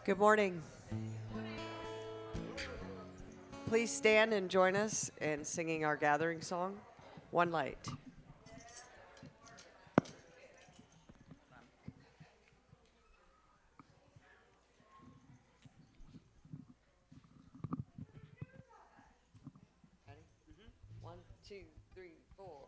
Good morning. Please stand and join us in singing our gathering song, One Light. One, two, three, four.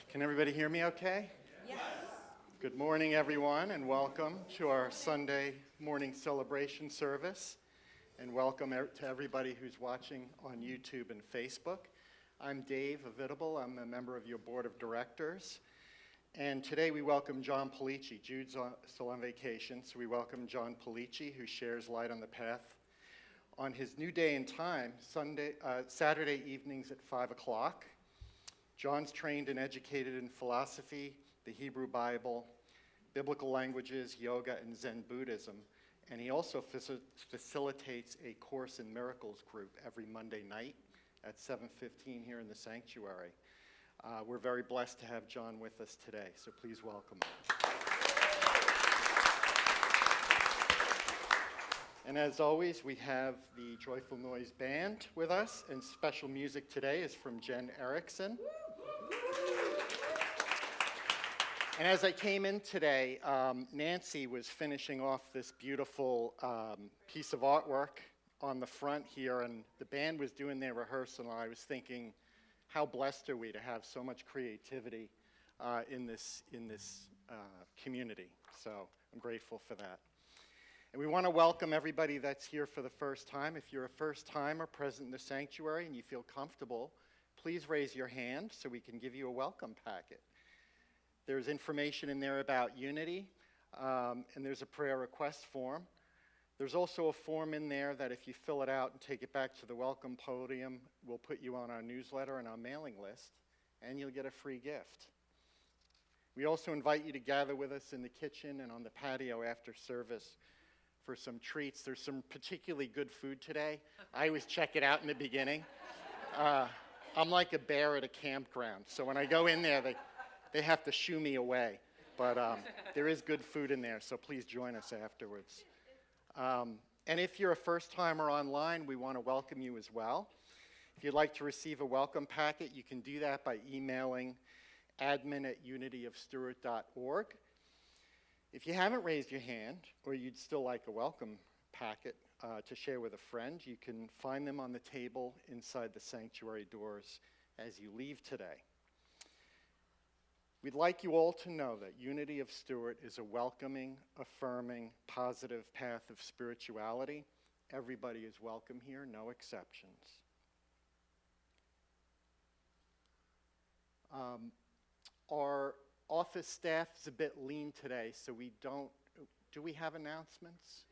Can everybody hear me okay? Yes. Good morning, everyone, and welcome to our Sunday morning celebration service. And welcome to everybody who's watching on YouTube and Facebook. I'm Dave Avitable. I'm a member of your board of directors. And today we welcome John Pellicci. Jude's still on vacation, so we welcome John Pellicci, who shares Light on the Path on his new day and time, Saturday evenings at 5 o'clock. John's trained and educated in philosophy, the Hebrew Bible, biblical languages, yoga, and Zen Buddhism. And he also facilitates a Course in Miracles group every Monday night at 7:15 here in the sanctuary. We're very blessed to have John with us today, so please welcome him. And as always, we have the Joyful Noise Band with us, and special music today is from Jen Erickson. And as I came in today, Nancy was finishing off this beautiful piece of artwork on the front here, and the band was doing their rehearsal, and I was thinking, how blessed are we to have so much creativity in this community. So I'm grateful for that. And we want to welcome everybody that's here for the first time. If you're a first timer present in the sanctuary and you feel comfortable, please raise your hand so we can give you a welcome packet. There's information in there about unity, and there's a prayer request form. There's also a form in there that if you fill it out and take it back to the welcome podium, we'll put you on our newsletter and our mailing list, and you'll get a free gift. We also invite you to gather with us in the kitchen and on the patio after service for some treats. There's some particularly good food today. I always check it out in the beginning. I'm like a bear at a campground, so when I go in there, they have to shoo me away. But there is good food in there, so please join us afterwards. And if you're a first-timer online, we want to welcome you as well. If you'd like to receive a welcome packet, you can do that by emailing admin@unityofstewart.org. If you haven't raised your hand, or you'd still like a welcome packet to share with a friend, you can find them on the table inside the sanctuary doors as you leave today. We'd like you all to know that Unity of Stewart is a welcoming, affirming, positive path of spirituality. Everybody is welcome here, no exceptions. Our office staff is a bit lean today, so do we have announcements?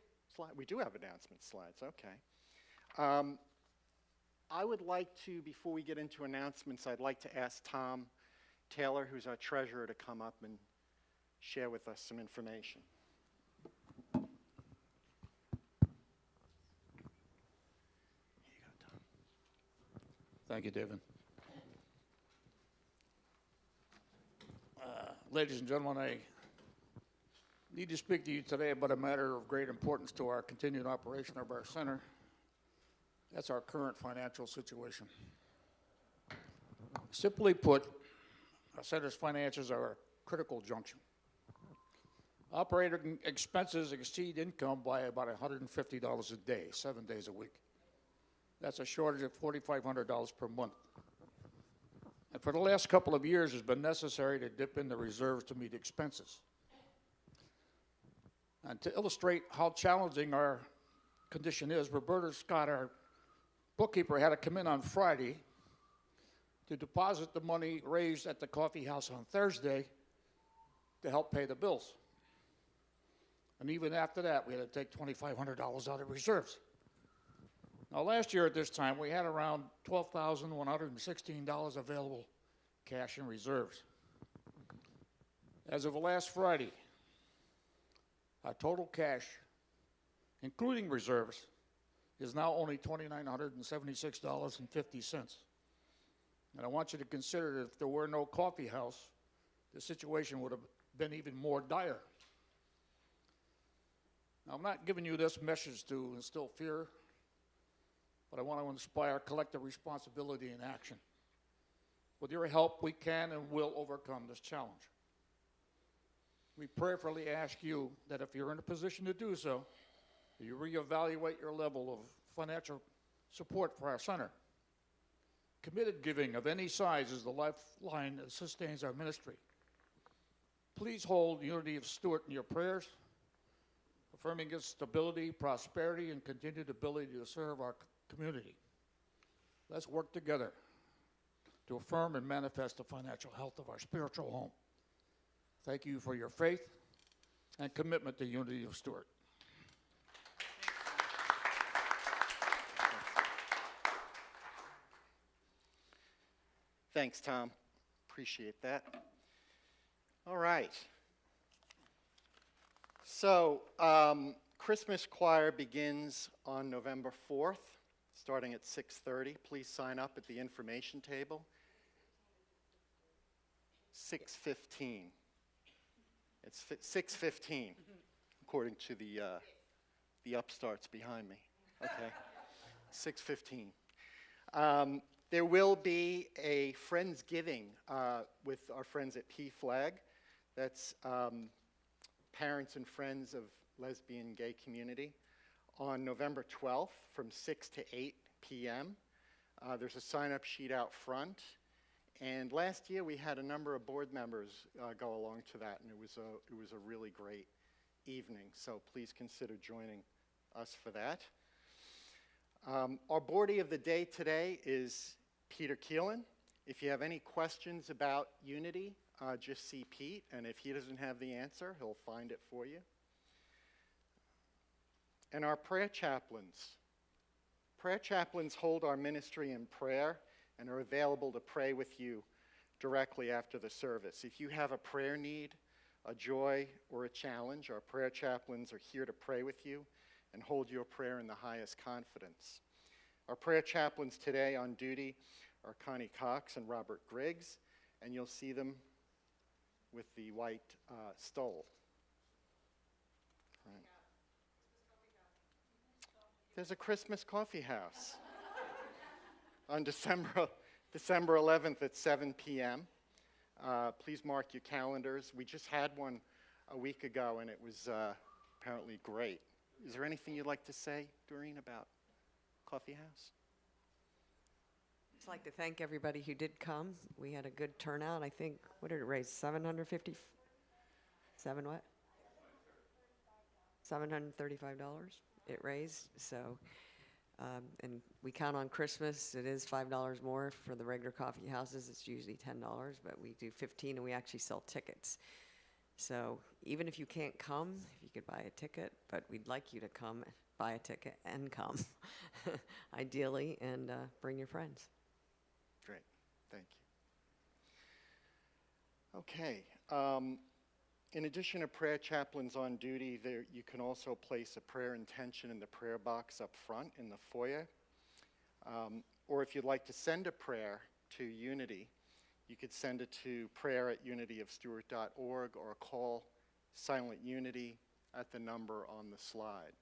We do have announcement slides, okay. I would like to, before we get into announcements, I'd like to ask Tom Taylor, who's our treasurer, to come up and share with us some information. Here you go, Tom. Thank you, David. Ladies and gentlemen, I need to speak to you today about a matter of great importance to our continued operation of our center. That's our current financial situation. Simply put, our center's finances are a critical junction. Operating expenses exceed income by about $150 a day, 7 days a week. That's a shortage of $4,500 per month. And for the last couple of years, it's been necessary to dip into reserves to meet expenses. And to illustrate how challenging our condition is, Roberta Scott, our bookkeeper, had to come in on Friday to deposit the money raised at the coffee house on Thursday to help pay the bills. And even after that, we had to take $2,500 out of reserves. Now, last year at this time, we had around $12,116 available cash in reserves. As of last Friday, our total cash, including reserves, is now only $2,976.50. And I want you to consider that if there were no coffee house, the situation would have been even more dire. Now, I'm not giving you this message to instill fear, but I want to inspire collective responsibility and action. With your help, we can and will overcome this challenge. We prayerfully ask you that if you're in a position to do so, you reevaluate your level of financial support for our center. Committed giving of any size is the lifeline that sustains our ministry. Please hold Unity of Stewart in your prayers, affirming its stability, prosperity, and continued ability to serve our community. Let's work together to affirm and manifest the financial health of our spiritual home. Thank you for your faith and commitment to Unity of Stewart. Thanks, Tom. Appreciate that. All right. So, Christmas choir begins on November 4th, starting at 6:30. Please sign up at the information table. 6:15. It's 6:15, according to the upstarts behind me. Okay, 6:15. There will be a Friendsgiving with our friends at PFLAG. That's parents and friends of lesbian gay community on November 12th from 6 to 8 p.m. There's a sign-up sheet out front. And last year we had a number of board members go along to that, and it was a really great evening. So please consider joining us for that. Our boardie of the day today is Peter Keelan. If you have any questions about Unity, just see Pete, and if he doesn't have the answer, he'll find it for you. And our prayer chaplains. Prayer chaplains hold our ministry in prayer and are available to pray with you directly after the service. If you have a prayer need, a joy, or a challenge, our prayer chaplains are here to pray with you and hold your prayer in the highest confidence. Our prayer chaplains today on duty are Connie Cox and Robert Griggs, and you'll see them with the white stole. Right. There's a Christmas coffee house on December 11th at 7 p.m. Please mark your calendars. We just had one a week ago, and it was apparently great. Is there anything you'd like to say, Doreen, about Coffee House? I'd like to thank everybody who did come. We had a good turnout. I think, what did it raise? 750? What? $735 it raised. So, and we count on Christmas. It is $5 more for the regular coffee houses. It's usually $10, but we do 15, and we actually sell tickets. So even if you can't come, if you could buy a ticket, but we'd like you to come, buy a ticket, and come, ideally, and bring your friends. Great, thank you. Okay, in addition to prayer chaplains on duty, you can also place a prayer intention in the prayer box up front in the foyer. Or if you'd like to send a prayer to Unity, You could send it to prayer@unityofstewart.org or call Silent Unity at the number on the slide.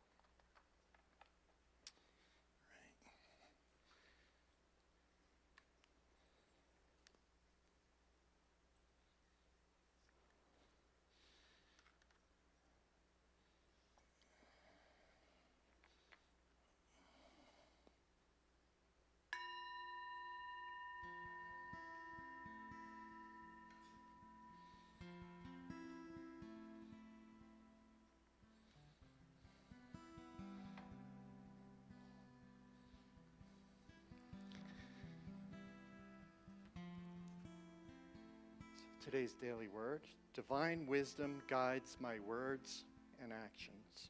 Today's daily word: divine wisdom guides my words and actions.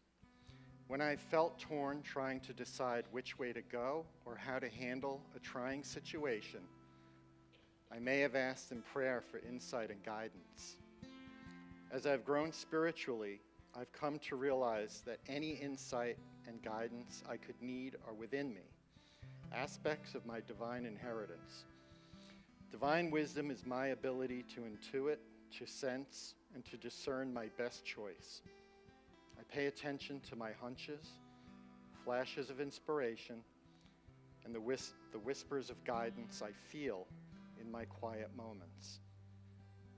When I felt torn trying to decide which way to go or how to handle a trying situation, I may have asked in prayer for insight and guidance. As I've grown spiritually, I've come to realize that any insight and guidance I could need are within me, aspects of my divine inheritance. Divine wisdom is my ability to intuit, to sense, and to discern my best choice. I pay attention to my hunches, flashes of inspiration, and the whispers of guidance I feel in my quiet moments.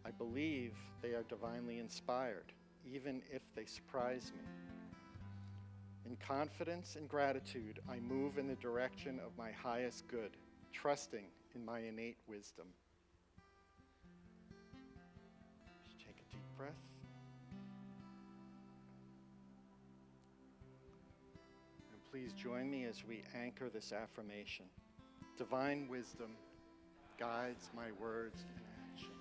I believe they are divinely inspired, even if they surprise me. In confidence and gratitude, I move in the direction of my highest good, trusting in my innate wisdom. Just take a deep breath. And please join me as we anchor this affirmation. Divine wisdom guides my words and action.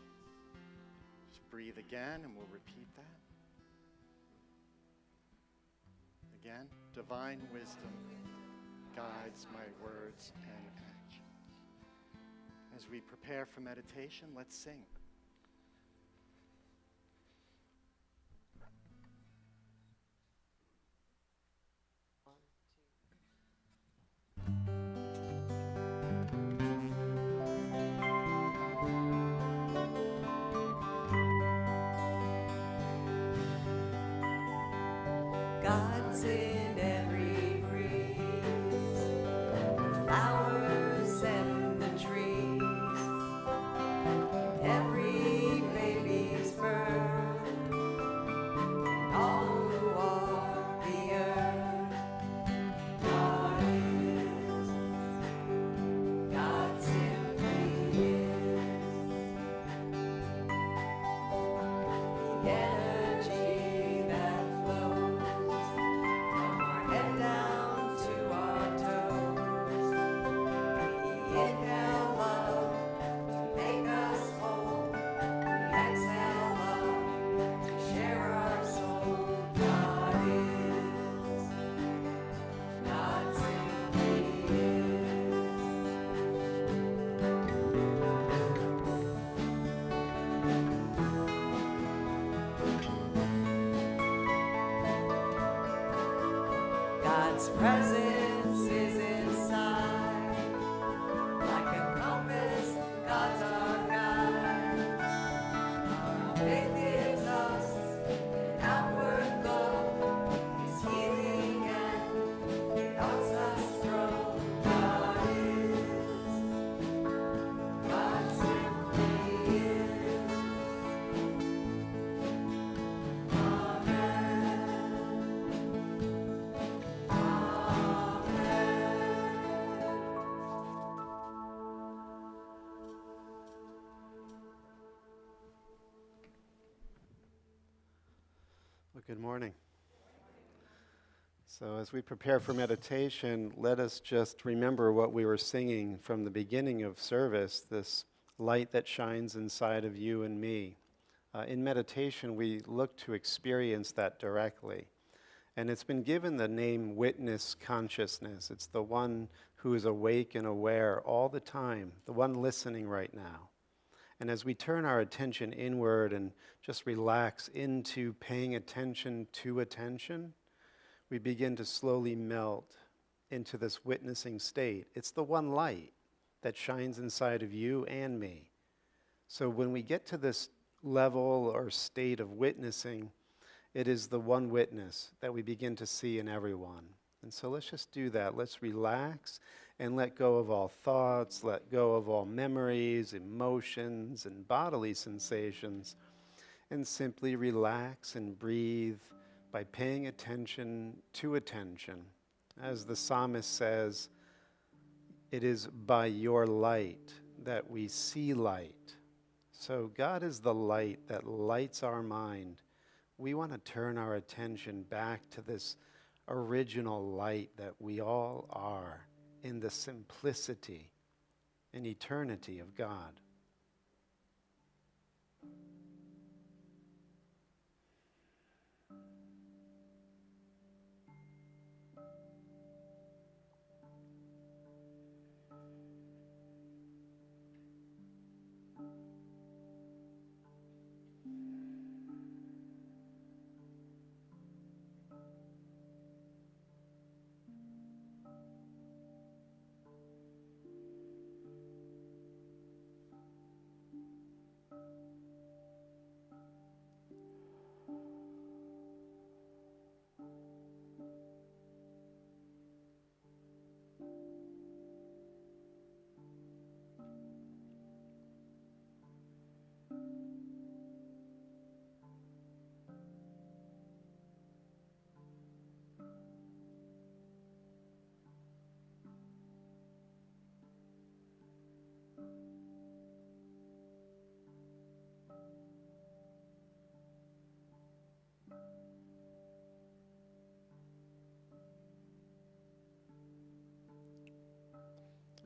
Just breathe again and we'll repeat that. Again, divine wisdom guides my words and actions. As we prepare for meditation, let's sing. God's in every breeze, flowers and the trees, every baby's birth, and all who walk the earth. God is, God simply is. The energy that flows from our head down to our toes. We inhale love to make us whole. We exhale love to share our soul. God is, God simply is. God's presence is inside, like a compass, God's our guide. Our faith gives us an outward glow, His healing hand helps us grow. God is, God simply is. Amen. Well, good morning. So as we prepare for meditation, let us just remember what we were singing from the beginning of service, this light that shines inside of you and me. In meditation, we look to experience that directly. And it's been given the name witness consciousness. It's the one who is awake and aware all the time, the one listening right now. And as we turn our attention inward and just relax into paying attention to attention, we begin to slowly melt into this witnessing state. It's the one light that shines inside of you and me. So when we get to this level or state of witnessing, it is the one witness that we begin to see in everyone. And so let's just do that. Let's relax and let go of all thoughts, let go of all memories, emotions, and bodily sensations, and simply relax and breathe by paying attention to attention. As the psalmist says, it is by your light that we see light. So God is the light that lights our mind. We want to turn our attention back to this original light that we all are in the simplicity and eternity of God.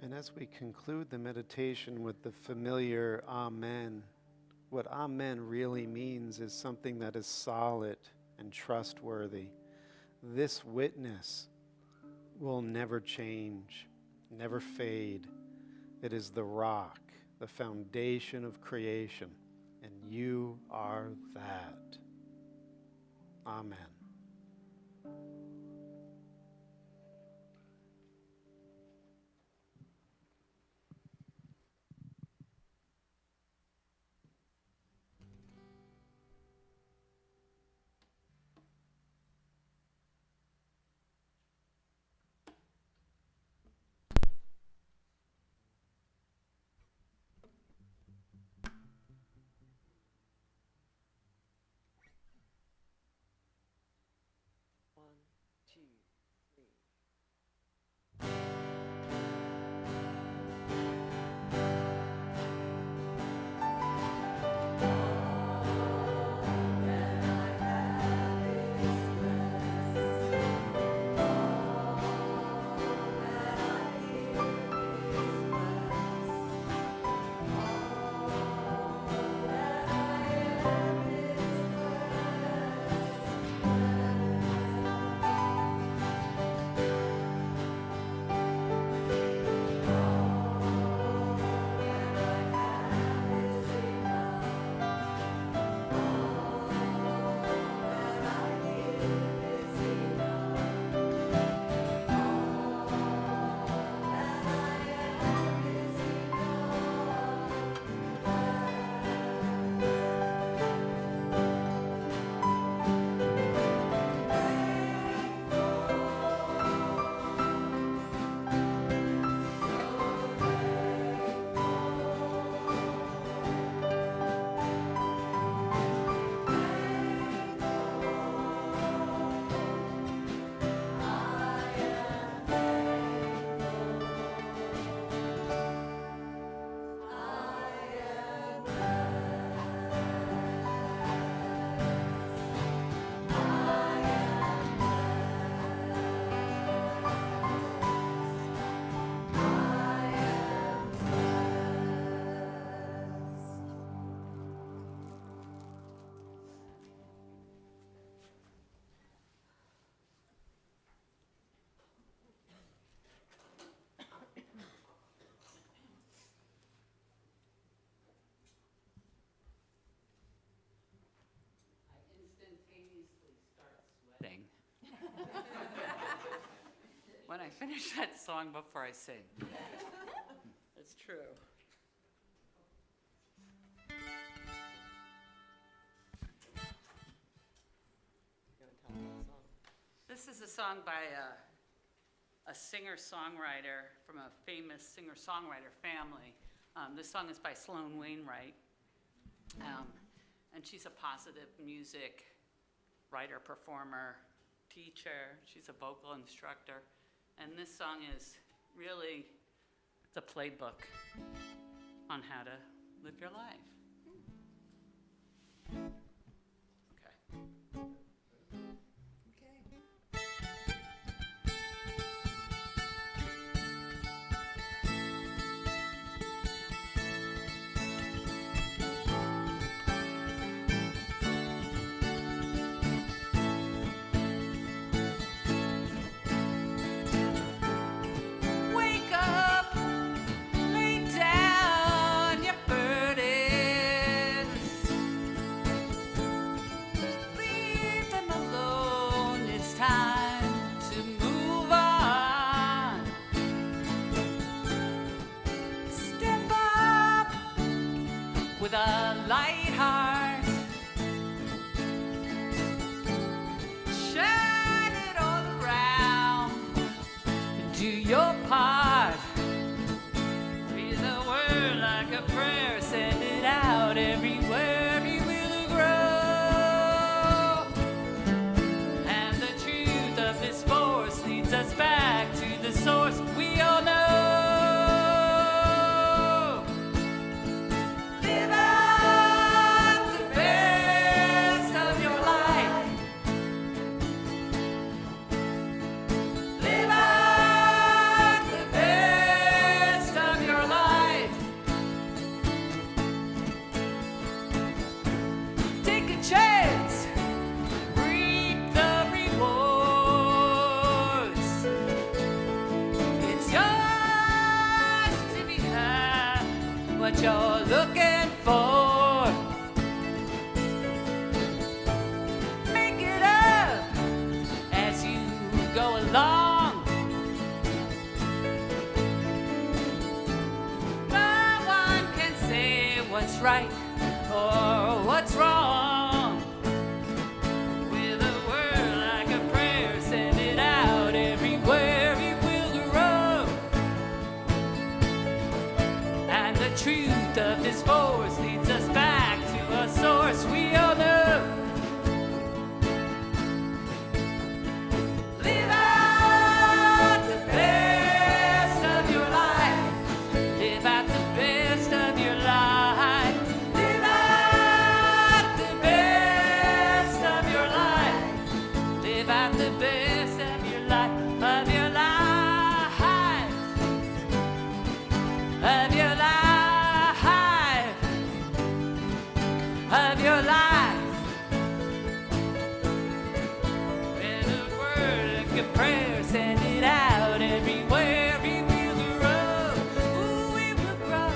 And as we conclude the meditation with the familiar Amen, what Amen really means is something that is solid and trustworthy. This witness will never change, never fade. It is the rock, the foundation of creation, and you are that. Amen. One, two, three. Instantaneously start sweating when I finish that song before I sing. It's true. This is a song by a singer-songwriter from a famous singer-songwriter family. This song is by Sloan Wainwright. And she's a positive music writer, performer, teacher. She's a vocal instructor. And this song is really the playbook on how to live your life. Okay. Wake up, lay down your burdens, leave them alone. It's time to move on. Step up with a light heart, shine it all around. Do your part. Read the word like a prayer. Send it out everywhere. You will grow. And the truth of this force leads us back to the source we all know. Live out the best of your life. Live out the best of your life. Take a chance, reap the rewards. It's yours to be had, what you're looking for. Make it up as you go along. No one can say what's right or what's wrong. With a word like a prayer, send it out everywhere. It will grow. And the truth of this force leads us back to a source we all know. Live out the best of your life. Live out the best of your life. Live out the best of your life. Live out the best of your life. Of your life. Of your life. Of your life. In a word like a prayer, send it out everywhere. We will grow. Ooh, we will grow.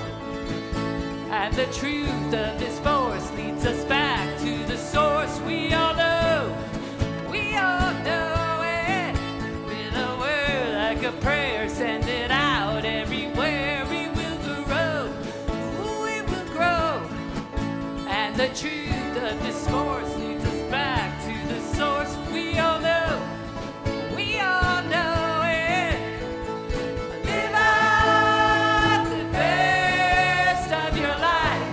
And the truth of this force leads us back to the source we all know. We all know it. With a word like a prayer, send it out everywhere. We will grow. Ooh, we will grow. And the truth of this force leads us back to the source we all know. We all know it. Live out the best of your life.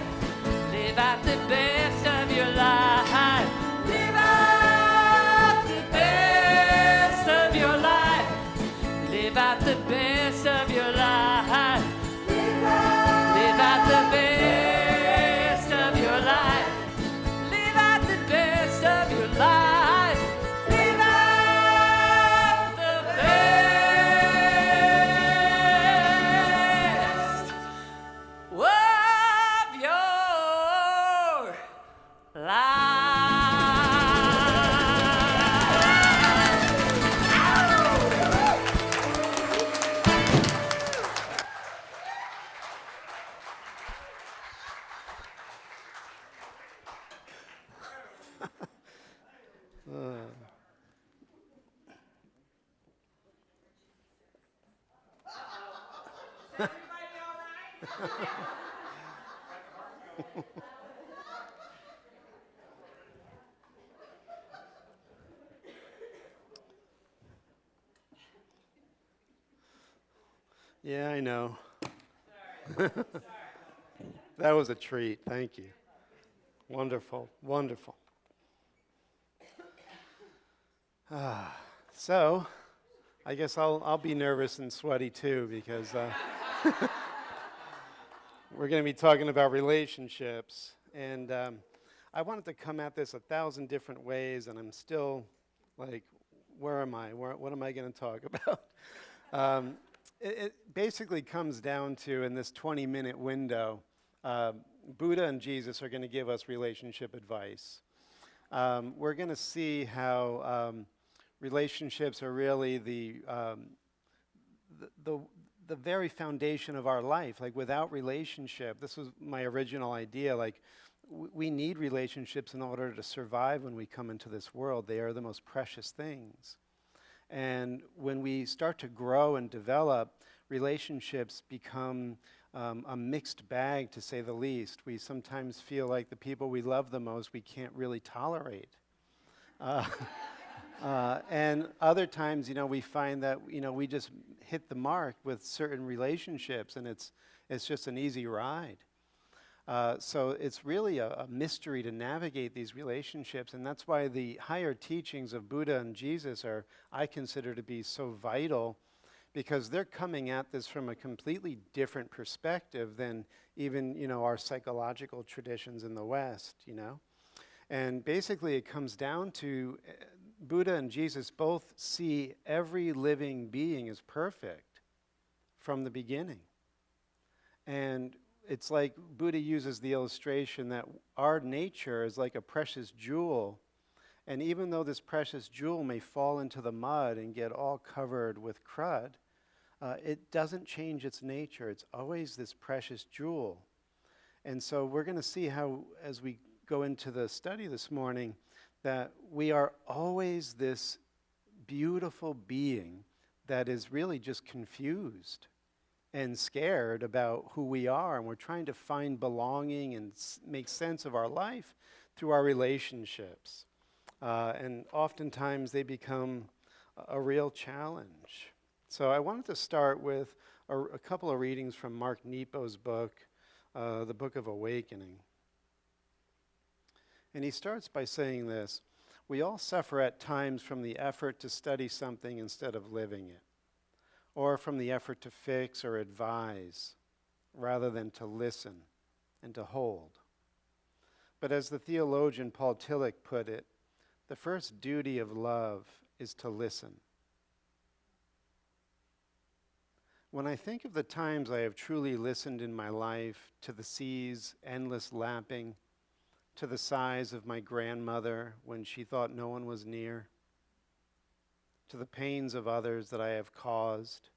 Live out the best of your life. Live out the best of your life. Live out the best of your life. Live out the best of your life. Live out the best of your life. Live out the best of your life. Yeah, I know. That was a treat. Thank you. Wonderful, wonderful. So, I guess I'll be nervous and sweaty too because we're going to be talking about relationships, and I wanted to come at this 1,000 different ways, and I'm still like, where am I? What am I going to talk about? It basically comes down to, in this 20-minute window, Buddha and Jesus are going to give us relationship advice. We're going to see how relationships are really the very foundation of our life. Like, without relationship, this was my original idea, like, we need relationships in order to survive when we come into this world. They are the most precious things. And when we start to grow and develop, relationships become a mixed bag, to say the least. We sometimes feel like the people we love the most we can't really tolerate. And other times, we find that, we just hit the mark with certain relationships, and it's just an easy ride. So it's really a mystery to navigate these relationships, and that's why the higher teachings of Buddha and Jesus I consider to be so vital, because they're coming at this from a completely different perspective than even, our psychological traditions in the West, And basically it comes down to Buddha and Jesus both see every living being as perfect from the beginning. And it's like Buddha uses the illustration that our nature is like a precious jewel. And even though this precious jewel may fall into the mud and get all covered with crud, it doesn't change its nature. It's always this precious jewel. And so we're going to see how, as we go into the study this morning, that we are always this beautiful being that is really just confused and scared about who we are, and we're trying to find belonging and make sense of our life through our relationships. And oftentimes they become a real challenge. So I wanted to start with a couple of readings from Mark Nepo's book, the Book of Awakening. And he starts by saying this: we all suffer at times from the effort to study something instead of living it, or from the effort to fix or advise rather than to listen and to hold. But as the theologian Paul Tillich put it, the first duty of love is to listen. When I think of the times I have truly listened in my life to the sea's endless lapping, to the sighs of my grandmother when she thought no one was near, to the pains of others that I have caused,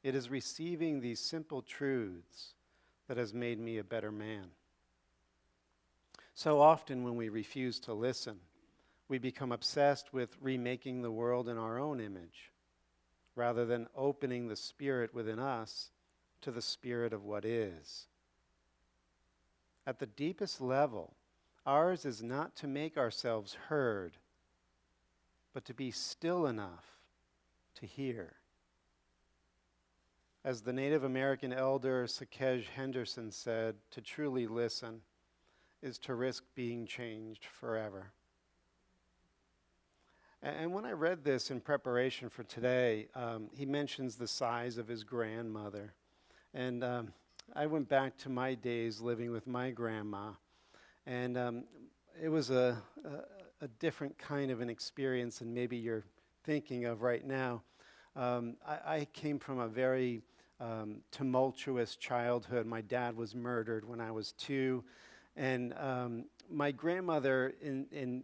it is receiving these simple truths that has made me a better man. So often when we refuse to listen, we become obsessed with remaking the world in our own image, rather than opening the spirit within us to the spirit of what is. At the deepest level, ours is not to make ourselves heard, but to be still enough to hear. As the Native American elder Sakej Henderson said, to truly listen is to risk being changed forever. And when I read this in preparation for today, he mentions the size of his grandmother. And I went back to my days living with my grandma, and it was a different kind of an experience than maybe you're thinking of right now. I came from a very tumultuous childhood. My dad was murdered when I was 2, and my grandmother,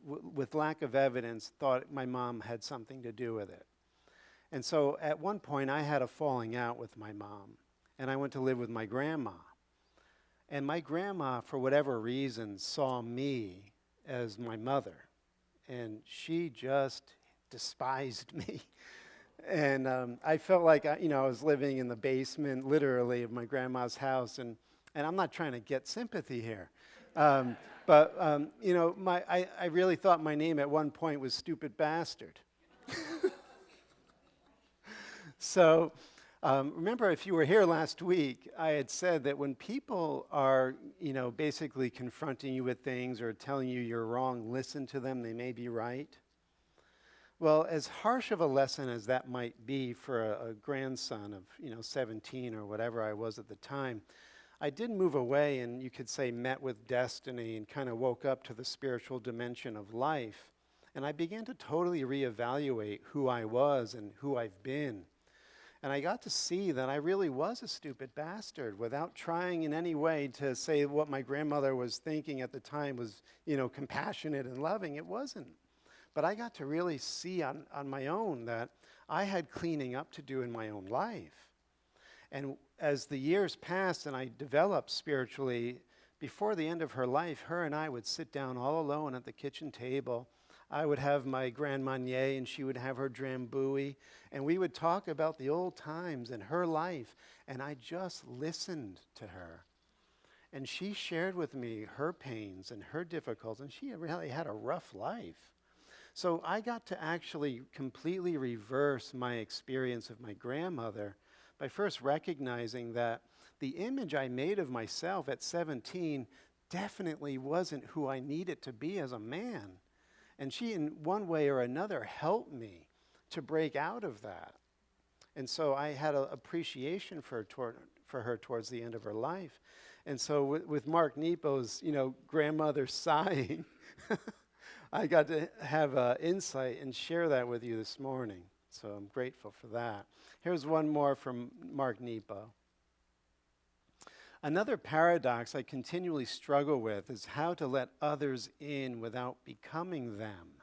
with lack of evidence, thought my mom had something to do with it. And so at one point, I had a falling out with my mom, and I went to live with my grandma. And my grandma, for whatever reason, saw me as my mother, and she just despised me. And I felt like I was living in the basement, literally, of my grandma's house, and I'm not trying to get sympathy here. But I really thought my name at one point was Stupid Bastard. So Remember, if you were here last week, I had said that when people are, basically confronting you with things or telling you you're wrong, listen to them, they may be right. Well, as harsh of a lesson as that might be for a grandson of, 17 or whatever I was at the time, I did move away and you could say met with destiny and kind of woke up to the spiritual dimension of life. And I began to totally reevaluate who I was and who I've been. And I got to see that I really was a stupid bastard without trying in any way to say what my grandmother was thinking at the time was, compassionate and loving. It wasn't. But I got to really see on my own that I had cleaning up to do in my own life. And as the years passed and I developed spiritually, before the end of her life, her and I would sit down all alone at the kitchen table. I would have my Grand Marnier and she would have her Drambuie, and we would talk about the old times and her life, and I just listened to her. And she shared with me her pains and her difficulties, and she really had a rough life. So I got to actually completely reverse my experience of my grandmother by first recognizing that the image I made of myself at 17 definitely wasn't who I needed to be as a man. And she, in one way or another, helped me to break out of that. And so I had an appreciation for her towards the end of her life. And so with Mark Nepo's, grandmother sighing, I got to have insight and share that with you this morning. So I'm grateful for that. Here's one more from Mark Nepo. Another paradox I continually struggle with is how to let others in without becoming them.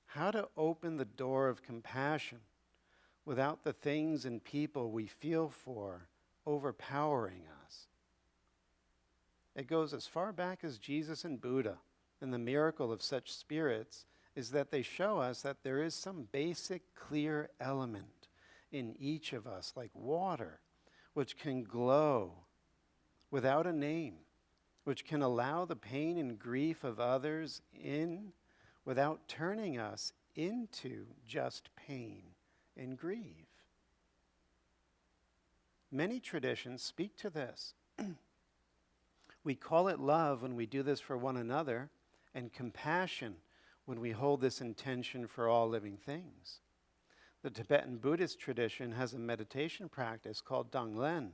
How to open the door of compassion without the things and people we feel for overpowering us. It goes as far back as Jesus and Buddha, and the miracle of such spirits is that they show us that there is some basic, clear element in each of us, like water, which can glow without a name, which can allow the pain and grief of others in without turning us into just pain and grief. Many traditions speak to this. We call it love when we do this for one another, and compassion when we hold this intention for all living things. The Tibetan Buddhist tradition has a meditation practice called Donglen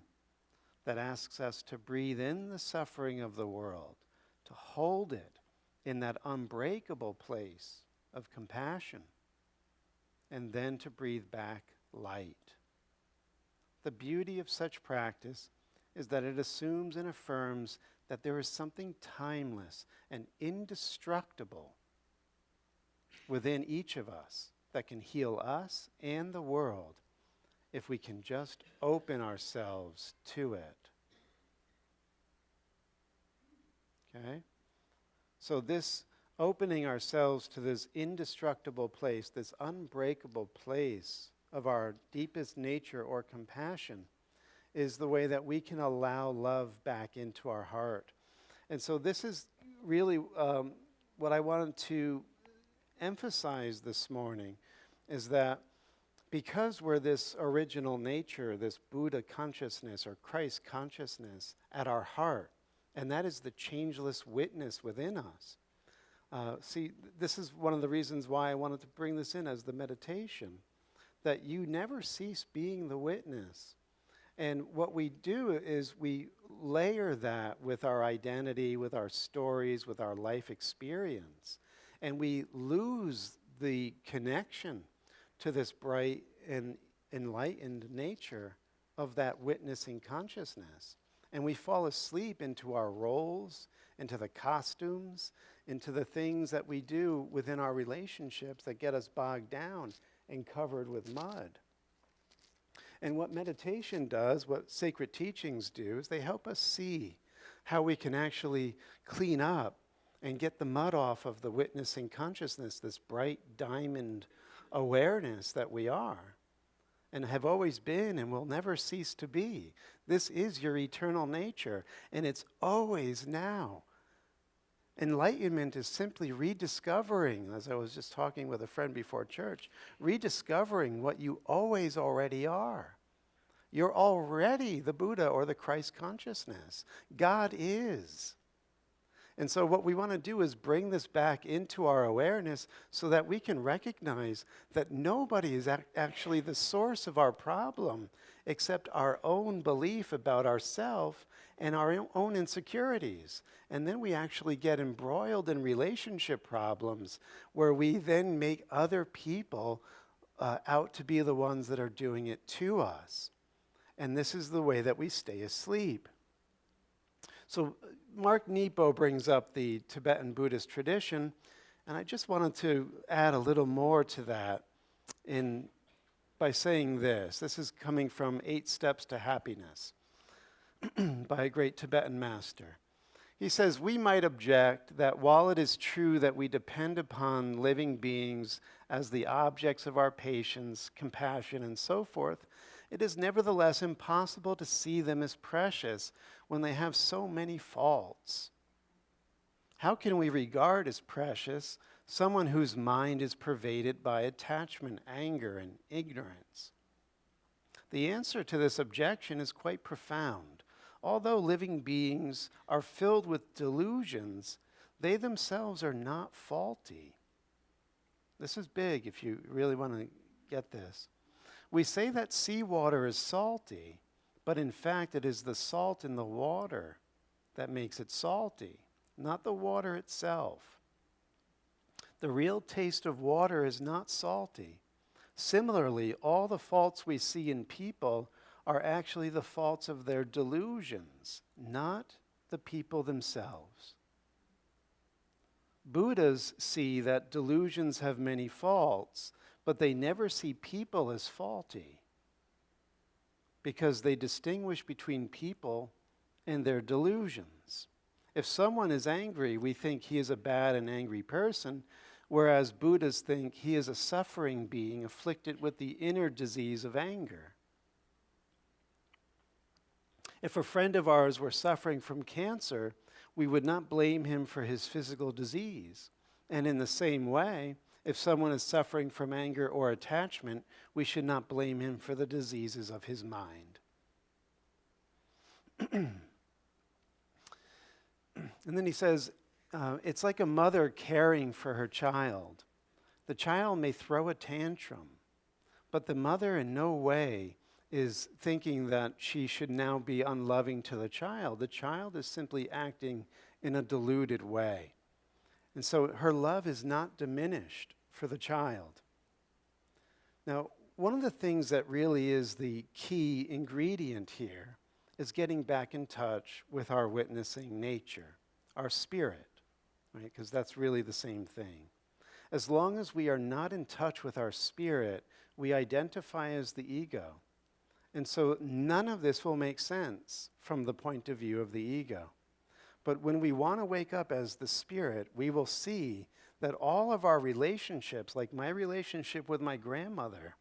that asks us to breathe in the suffering of the world, to hold it in that unbreakable place of compassion, and then to breathe back light. The beauty of such practice is that it assumes and affirms that there is something timeless and indestructible within each of us that can heal us and the world if we can just open ourselves to it. Okay? So this opening ourselves to this indestructible place, this unbreakable place of our deepest nature or compassion, is the way that we can allow love back into our heart. And so this is really what I wanted to emphasize this morning, is that because we're this original nature, this Buddha consciousness or Christ consciousness at our heart, and that is the changeless witness within us. This is one of the reasons why I wanted to bring this in as the meditation, that you never cease being the witness. And what we do is we layer that with our identity, with our stories, with our life experience. And we lose the connection to this bright and enlightened nature of that witnessing consciousness. And we fall asleep into our roles, into the costumes, into the things that we do within our relationships that get us bogged down and covered with mud. And what meditation does, what sacred teachings do, is they help us see how we can actually clean up and get the mud off of the witnessing consciousness, this bright diamond awareness that we are and have always been and will never cease to be. This is your eternal nature, and it's always now. Enlightenment is simply rediscovering, as I was just talking with a friend before church, rediscovering what you always already are. You're already the Buddha or the Christ consciousness. God is. And so what we want to do is bring this back into our awareness so that we can recognize that nobody is actually the source of our problem except our own belief about ourselves and our own insecurities. And then we actually get embroiled in relationship problems where we then make other people out to be the ones that are doing it to us. And this is the way that we stay asleep. So Mark Nepo brings up the Tibetan Buddhist tradition, and I just wanted to add a little more to that by saying this. This is coming from 8 Steps to Happiness by a great Tibetan master. He says, we might object that while it is true that we depend upon living beings as the objects of our patience, compassion, and so forth, it is nevertheless impossible to see them as precious when they have so many faults. How can we regard as precious someone whose mind is pervaded by attachment, anger, and ignorance? The answer to this objection is quite profound. Although living beings are filled with delusions, they themselves are not faulty. This is big if you really want to get this. We say that seawater is salty, but in fact it is the salt in the water that makes it salty, not the water itself. The real taste of water is not salty. Similarly, all the faults we see in people are actually the faults of their delusions, not the people themselves. Buddhas see that delusions have many faults, but they never see people as faulty because they distinguish between people and their delusions. If someone is angry, we think he is a bad and angry person, whereas Buddhists think he is a suffering being afflicted with the inner disease of anger. If a friend of ours were suffering from cancer, we would not blame him for his physical disease. And in the same way, if someone is suffering from anger or attachment, we should not blame him for the diseases of his mind. And then he says, it's like a mother caring for her child. The child may throw a tantrum, but the mother in no way is thinking that she should now be unloving to the child. The child is simply acting in a deluded way. And so her love is not diminished for the child. Now, one of the things that really is the key ingredient here is getting back in touch with our witnessing nature, our spirit, right? Because that's really the same thing. As long as we are not in touch with our spirit, we identify as the ego. And so none of this will make sense from the point of view of the ego. But when we want to wake up as the spirit, we will see that all of our relationships, like my relationship with my grandmother,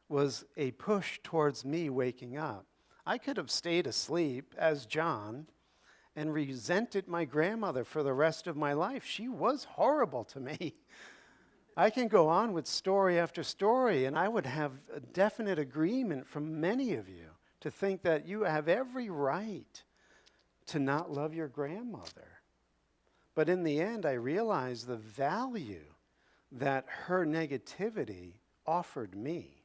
was a push towards me waking up. I could have stayed asleep as John and resented my grandmother for the rest of my life. She was horrible to me. I can go on with story after story, and I would have a definite agreement from many of you to think that you have every right to not love your grandmother. But in the end, I realized the value that her negativity offered me,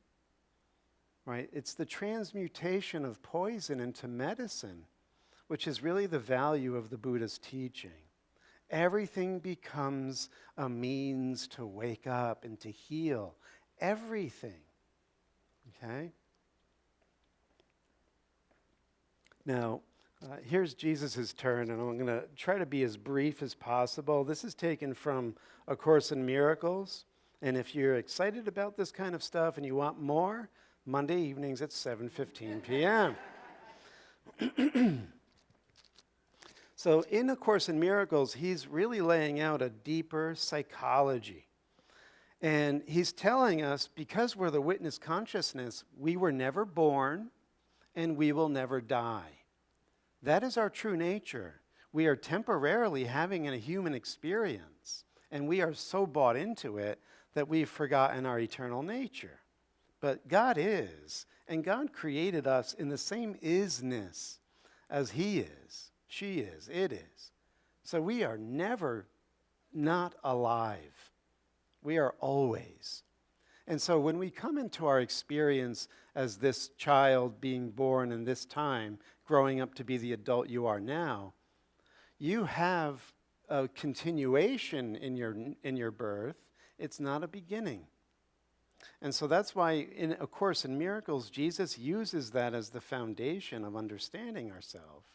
right? It's the transmutation of poison into medicine, which is really the value of the Buddha's teaching. Everything becomes a means to wake up and to heal. Everything, okay? Now, here's Jesus' turn, and I'm going to try to be as brief as possible. This is taken from A Course in Miracles, and if you're excited about this kind of stuff and you want more, Monday evenings at 7:15 p.m. So in A Course in Miracles, he's really laying out a deeper psychology. And he's telling us, because we're the witness consciousness, we were never born and we will never die. That is our true nature. We are temporarily having a human experience, and we are so bought into it that we've forgotten our eternal nature. But God is, and God created us in the same isness as He is, she is, it is. So we are never not alive. We are always. And so when we come into our experience as this child being born in this time, growing up to be the adult you are now, you have a continuation in your birth. It's not a beginning. And so that's why, in A Course in Miracles, Jesus uses that as the foundation of understanding ourselves.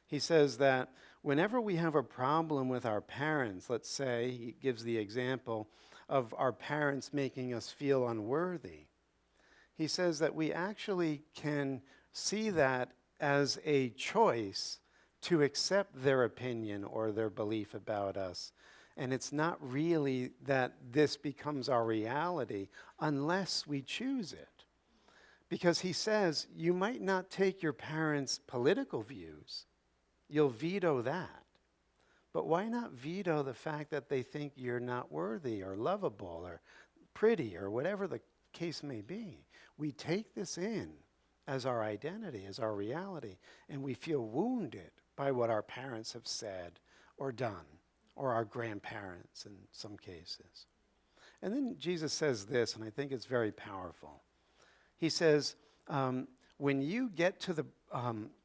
He says that whenever we have a problem with our parents, let's say, he gives the example of our parents making us feel unworthy, he says that we actually can see that as a choice to accept their opinion or their belief about us. And it's not really that this becomes our reality unless we choose it. Because he says, you might not take your parents' political views. You'll veto that. But why not veto the fact that they think you're not worthy or lovable or pretty or whatever the case may be? We take this in as our identity, as our reality, and we feel wounded by what our parents have said or done, or our grandparents in some cases. And then Jesus says this, and I think it's very powerful. He says, when you get to the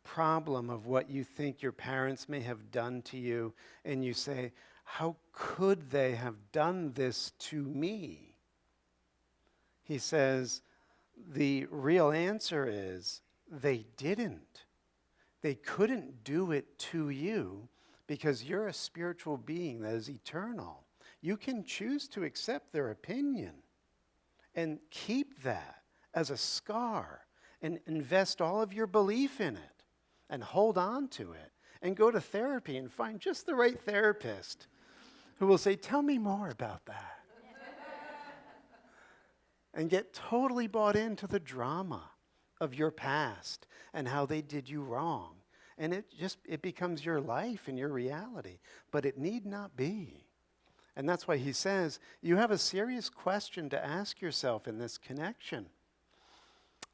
problem of what you think your parents may have done to you, and you say, how could they have done this to me? He says, the real answer is, they didn't. They couldn't do it to you because you're a spiritual being that is eternal. You can choose to accept their opinion and keep that as a scar and invest all of your belief in it and hold on to it and go to therapy and find just the right therapist who will say, tell me more about that. And get totally bought into the drama of your past and how they did you wrong. And it becomes your life and your reality. But it need not be. And that's why he says, you have a serious question to ask yourself in this connection.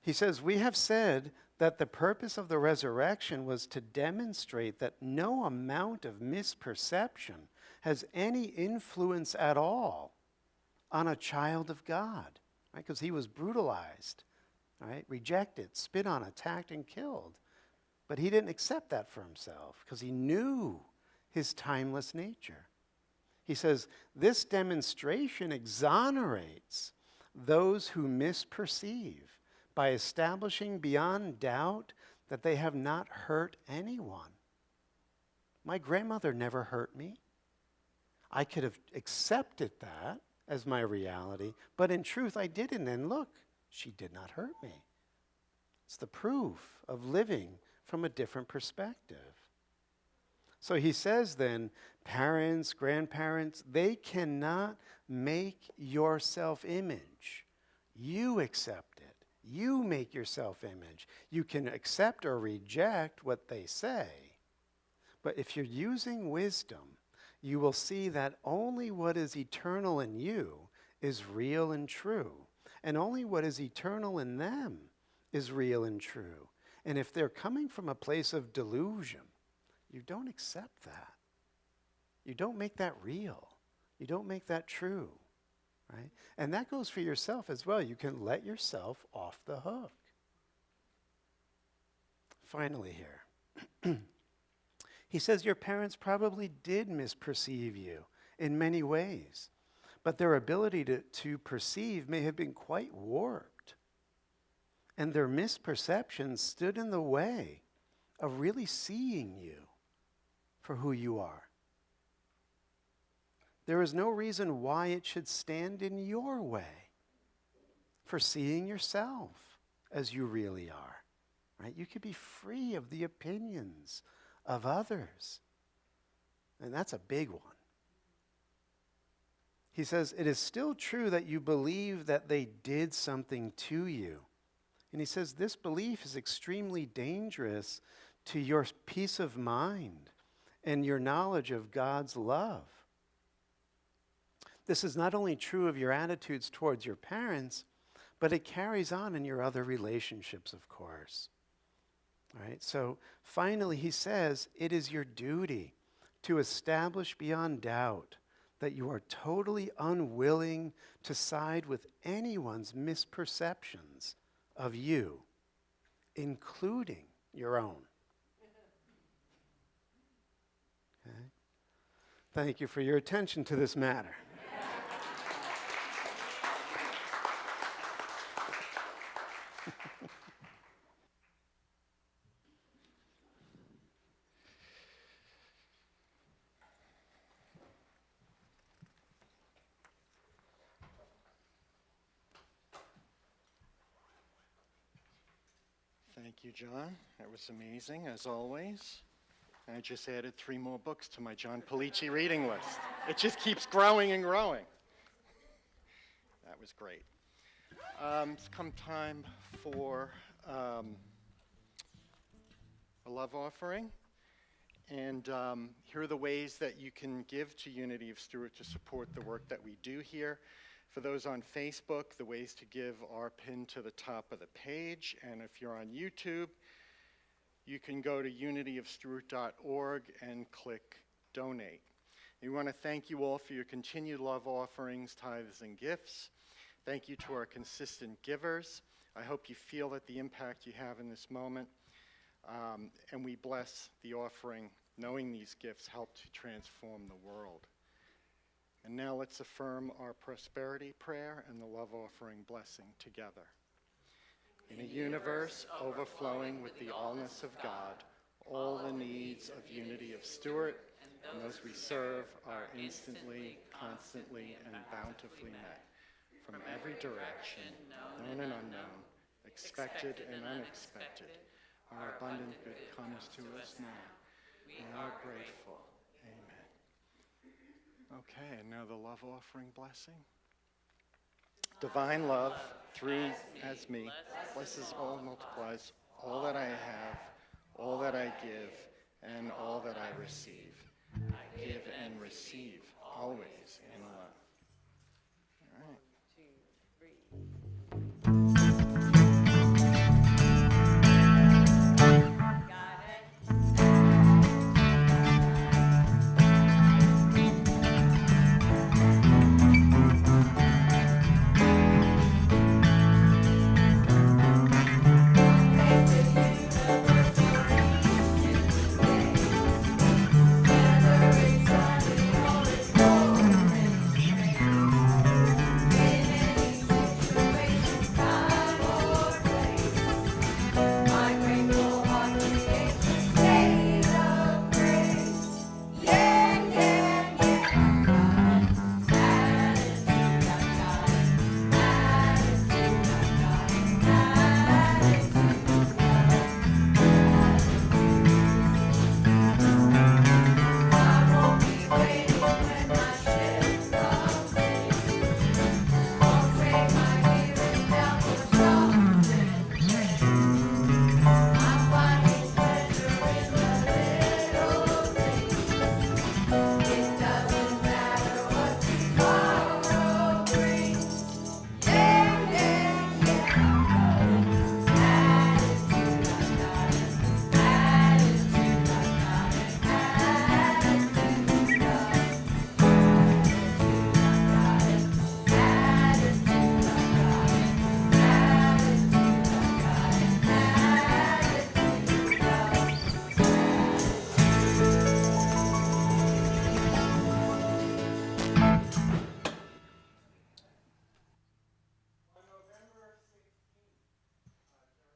He says, we have said that the purpose of the resurrection was to demonstrate that no amount of misperception has any influence at all on a child of God. Right? Because he was brutalized, right? Rejected, spit on, attacked, and killed. But he didn't accept that for himself because he knew his timeless nature. He says, this demonstration exonerates those who misperceive by establishing beyond doubt that they have not hurt anyone. My grandmother never hurt me. I could have accepted that as my reality, but in truth I didn't. And look, she did not hurt me. It's the proof of living from a different perspective. So he says then, parents, grandparents, they cannot make your self-image. You accept it. You make your self-image. You can accept or reject what they say. But if you're using wisdom, you will see that only what is eternal in you is real and true. And only what is eternal in them is real and true. And if they're coming from a place of delusion, you don't accept that. You don't make that real. You don't make that true, right? And that goes for yourself as well. You can let yourself off the hook. Finally here, he says your parents probably did misperceive you in many ways, but their ability to perceive may have been quite warped. And their misperceptions stood in the way of really seeing you for who you are. There is no reason why it should stand in your way for seeing yourself as you really are, right? You could be free of the opinions of others. And that's a big one. He says, it is still true that you believe that they did something to you. And he says, this belief is extremely dangerous to your peace of mind and your knowledge of God's love. This is not only true of your attitudes towards your parents, but it carries on in your other relationships, of course. All right? So finally, he says, it is your duty to establish beyond doubt that you are totally unwilling to side with anyone's misperceptions of you, including your own. Okay? Thank you for your attention to this matter. Thank you, John. That was amazing, as always. I just added 3 more books to my John Pellicci reading list. It just keeps growing and growing. That was great. It's come time for a love offering. And here are the ways that you can give to Unity of Stewart to support the work that we do here. For those on Facebook, the ways to give are pinned to the top of the page. And if you're on YouTube, you can go to unityofstewart.org and click Donate. We want to thank you all for your continued love offerings, tithes, and gifts. Thank you to our consistent givers. I hope you feel that the impact you have in this moment. And we bless the offering, knowing these gifts help to transform the world. And now let's affirm our prosperity prayer and the love offering blessing together. In a universe overflowing with the allness of God, all the needs of Unity of Stewart and those we serve are instantly, constantly, and bountifully met. From every direction, known and unknown, expected and unexpected, our abundant good comes to us now. We are grateful. Amen. Okay, and now the love offering blessing. Divine love, through as me, blesses all and multiplies all that I have, all that I give, and all that I receive. I give and receive always in love. All right. 2, 3.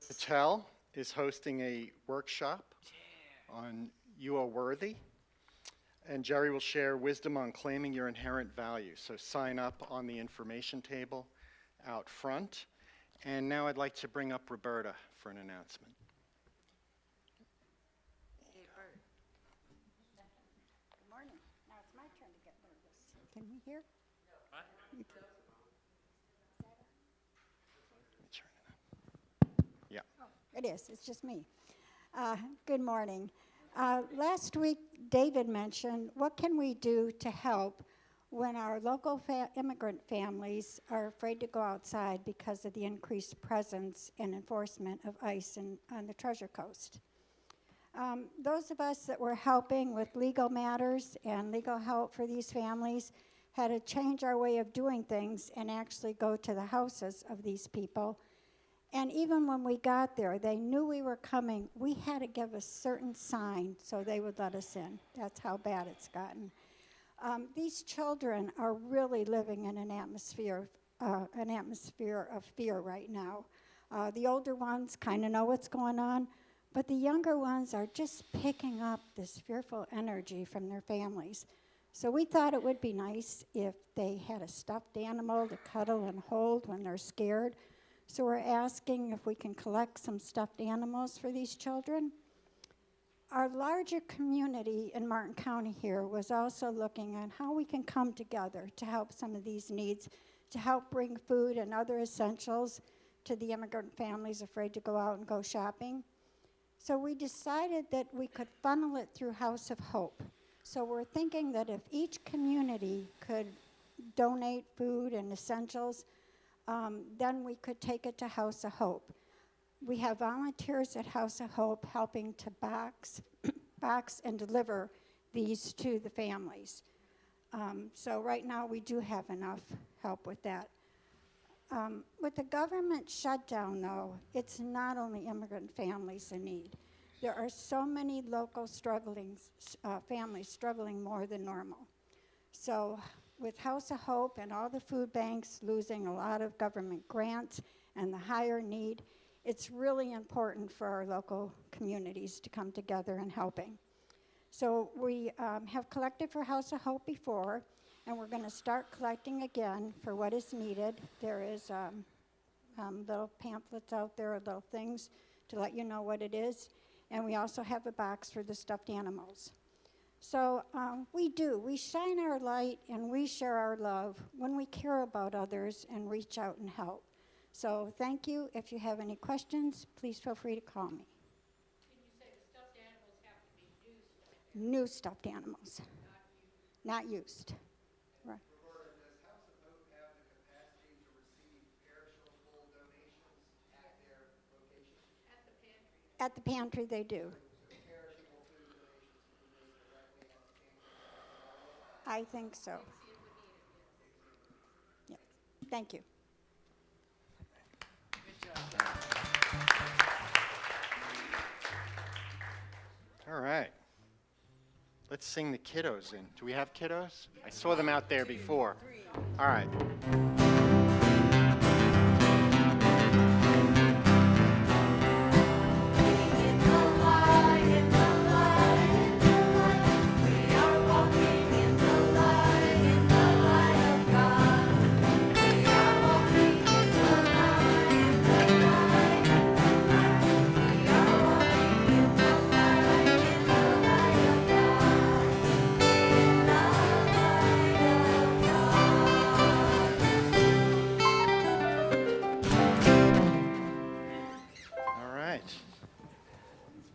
Patel is hosting a workshop on You Are Worthy, and Jerry will share wisdom on claiming your inherent value. So sign up on the information table out front. And now I'd like to bring up Roberta for an announcement. Good morning. Now it's my turn to get nervous. Can we hear? Let me turn it up. Yeah. Oh, it is. It's just me. Good morning. Last week, David mentioned, what can we do to help when our local immigrant families are afraid to go outside because of the increased presence and enforcement of ICE on the Treasure Coast? Those of us that were helping with legal matters and legal help for these families had to change our way of doing things and actually go to the houses of these people. And even when we got there, they knew we were coming. We had to give a certain sign so they would let us in. That's how bad it's gotten. These children are really living in an atmosphere of fear right now. The older ones kind of know what's going on, but the younger ones are just picking up this fearful energy from their families. So we thought it would be nice if they had a stuffed animal to cuddle and hold when they're scared. So we're asking if we can collect some stuffed animals for these children. Our larger community in Martin County here was also looking at how we can come together to help some of these needs, to help bring food and other essentials to the immigrant families afraid to go out and go shopping. So we decided that we could funnel it through House of Hope. So we're thinking that if each community could donate food and essentials, then we could take it to House of Hope. We have volunteers at House of Hope helping to box and deliver these to the families. So right now we do have enough help with that. With the government shutdown, though, it's not only immigrant families in need. There are so many local families struggling more than normal. So with House of Hope and all the food banks losing a lot of government grants and the higher need, it's really important for our local communities to come together and helping. So we have collected for House of Hope before, and we're going to start collecting again for what is needed. There is little pamphlets out there, little things to let you know what it is. And we also have a box for the stuffed animals. So we shine our light and we share our love when we care about others and reach out and help. So thank you. If you have any questions, please feel free to call me. Can you say the stuffed animals have to be new stuffed animals? New stuffed animals. Not used. Right. Roberta, does House of Hope have the capacity to receive perishable donations at their location? At the pantry. At the pantry, they do. So perishable food donations can be made directly at the pantry? I think so. Yeah. Thank you. All right. Let's sing the kiddos in. Do we have kiddos? I saw them out there before. All right.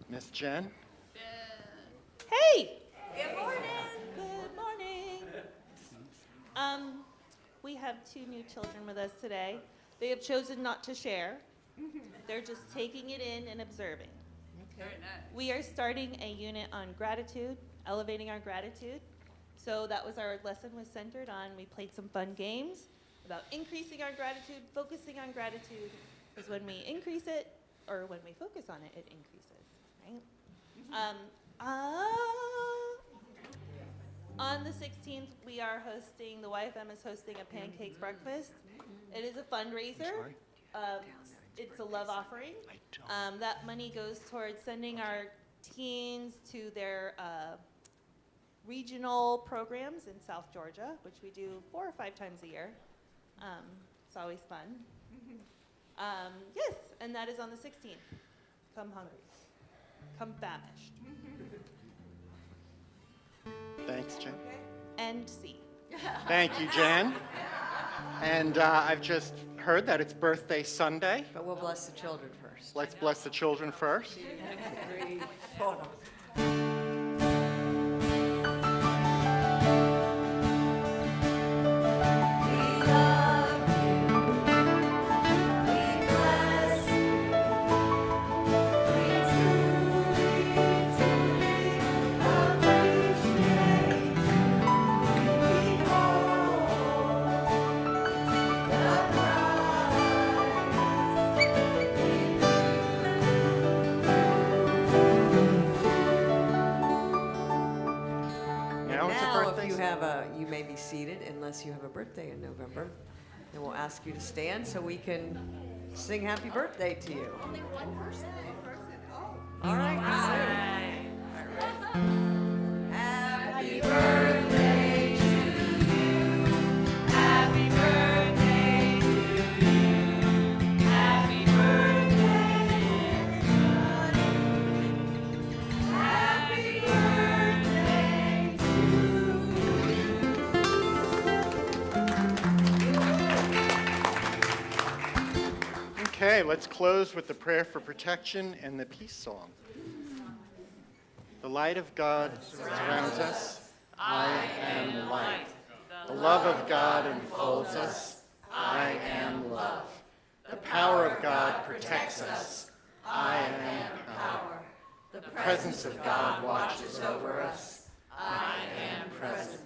Miss Jen? Hey! Good morning. Good morning. We have two new children with us today. They have chosen not to share. They're just taking it in and observing. Very nice. We are starting a unit on gratitude, elevating our gratitude. So that was our lesson was centered on. We played some fun games about increasing our gratitude, focusing on gratitude, because when we increase it, or when we focus on it, it increases, right? On the 16th, we are hosting, the YFM is hosting a pancakes breakfast. It is a fundraiser. It's a love offering. That money goes towards sending our teens to their regional programs in South Georgia, which we do 4 or 5 times a year. It's always fun. Yes, and that is on the 16th. Come hungry. Come famished. Thanks, Jen. And see. Thank you, Jen. And I've just heard that it's birthday Sunday. But we'll bless the children first. Let's bless the children first. 2, 3, 4. you may be seated unless you have a birthday in November. And we'll ask you to stand so we can sing happy birthday to you. Only one person. All right. Happy birthday to you. Happy birthday to you. Happy birthday, happy birthday to you. Okay, let's close with the prayer for protection and the peace song. The light of God surrounds us. I am light. The love of God enfolds us. I am love. The power of God protects us. I am power. The presence of God watches over us. I am present.